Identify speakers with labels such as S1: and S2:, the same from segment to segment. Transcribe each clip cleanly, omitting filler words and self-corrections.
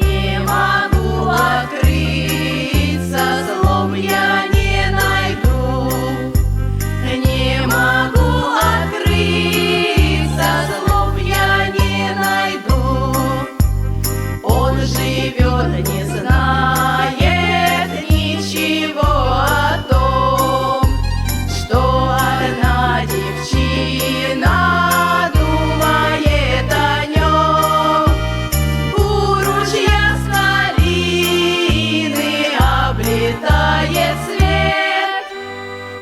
S1: Не могу открыться, слов я не найду. Не могу открыться, слов я не найду. Он живет, не знает ничего о том, что одна девчина думает о нем. У ручья с малины облетает свет,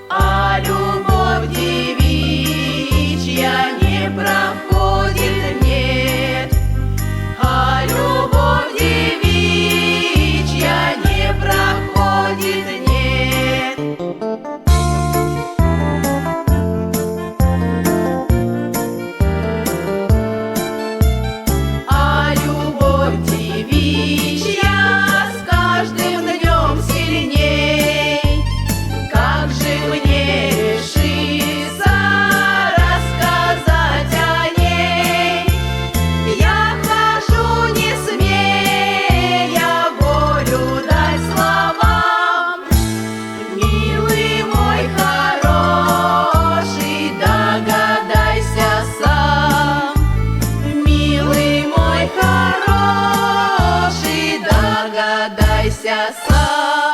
S1: а любовь девичья не проходит, нет. А любовь девичья не проходит, нет. А любовь девичья с каждым днем сильней. Как же мне решиться рассказать о ней? Я хожу, не смея волю дать словам. Милый мой хороший, догадайся сам. Милый мой хороший, догадайся сам.